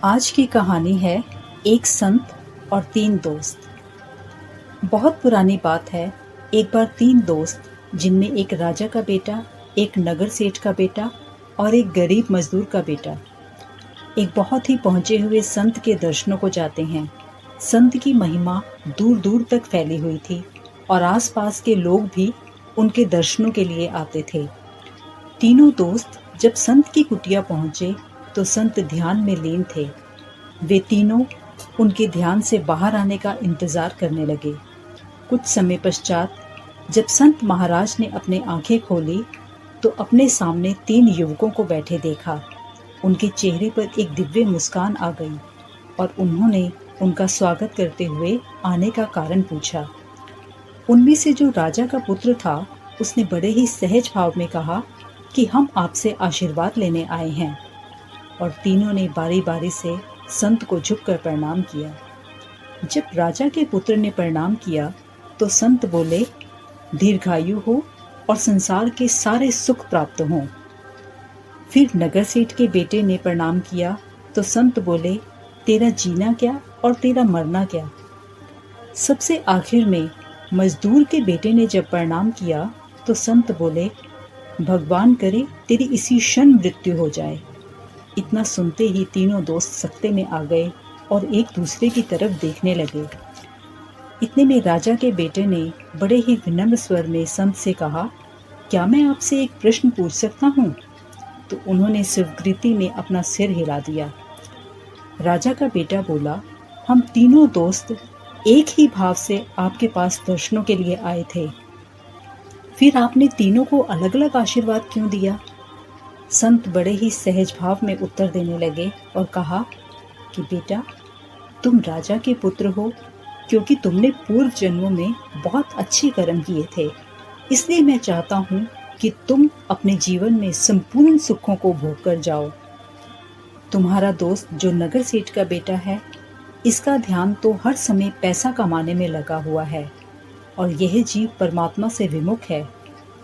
आज की कहानी है एक संत और तीन दोस्त। बहुत पुरानी बात है। एक बार तीन दोस्त, जिनमें एक राजा का बेटा, एक नगर सेठ का बेटा और एक गरीब मजदूर का बेटा, एक बहुत ही पहुंचे हुए संत के दर्शनों को जाते हैं। संत की महिमा दूर दूर तक फैली हुई थी और आसपास के लोग भी उनके दर्शनों के लिए आते थे। तीनों दोस्त जब संत की कुटिया पहुंचे तो संत ध्यान में लीन थे। वे तीनों उनके ध्यान से बाहर आने का इंतजार करने लगे। कुछ समय पश्चात जब संत महाराज ने अपनी आंखें खोली तो अपने सामने तीन युवकों को बैठे देखा। उनके चेहरे पर एक दिव्य मुस्कान आ गई और उन्होंने उनका स्वागत करते हुए आने का कारण पूछा। उनमें से जो राजा का पुत्र था, उसने बड़े ही सहज भाव में कहा कि हम आपसे आशीर्वाद लेने आए हैं। और तीनों ने बारी बारी से संत को झुककर प्रणाम किया। जब राजा के पुत्र ने प्रणाम किया तो संत बोले, दीर्घायु हो और संसार के सारे सुख प्राप्त हों। फिर नगर सेठ के बेटे ने प्रणाम किया तो संत बोले, तेरा जीना क्या और तेरा मरना क्या। सबसे आखिर में मजदूर के बेटे ने जब प्रणाम किया तो संत बोले, भगवान करे तेरी इसी क्षण मृत्यु हो जाए। इतना सुनते ही तीनों दोस्त सकते में आ गए और एक दूसरे की तरफ देखने लगे। इतने में राजा के बेटे ने बड़े ही विनम्र स्वर में संत से कहा, क्या मैं आपसे एक प्रश्न पूछ सकता हूँ? तो उन्होंने स्वीकृति में अपना सिर हिला दिया। राजा का बेटा बोला, हम तीनों दोस्त एक ही भाव से आपके पास दर्शनों के लिए आए थे, फिर आपने तीनों को अलग अलग आशीर्वाद क्यों दिया? संत बड़े ही सहज भाव में उत्तर देने लगे और कहा कि बेटा, तुम राजा के पुत्र हो क्योंकि तुमने पूर्व जन्मों में बहुत अच्छे कर्म किए थे। इसलिए मैं चाहता हूँ कि तुम अपने जीवन में संपूर्ण सुखों को भोग कर जाओ। तुम्हारा दोस्त जो नगर सेठ का बेटा है, इसका ध्यान तो हर समय पैसा कमाने में लगा हुआ है और यह जीव परमात्मा से विमुख है।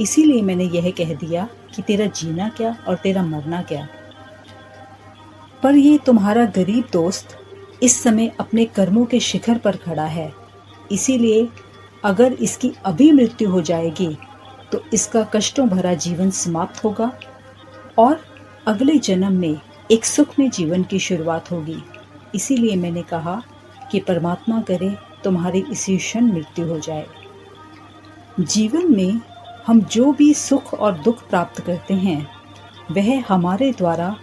इसीलिए मैंने यह कह दिया कि तेरा जीना क्या और तेरा मरना क्या। पर ये तुम्हारा गरीब दोस्त इस समय अपने कर्मों के शिखर पर खड़ा है। इसीलिए अगर इसकी अभी मृत्यु हो जाएगी तो इसका कष्टों भरा जीवन समाप्त होगा और अगले जन्म में एक सुखमय जीवन की शुरुआत होगी। इसीलिए मैंने कहा कि परमात्मा करे तुम्हारी इसी क्षण मृत्यु हो जाए। जीवन में हम जो भी सुख और दुख प्राप्त करते हैं, वह हमारे द्वारा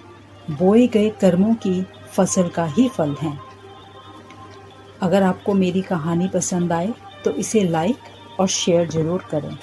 बोए गए कर्मों की फसल का ही फल है। अगर आपको मेरी कहानी पसंद आए तो इसे लाइक और शेयर जरूर करें।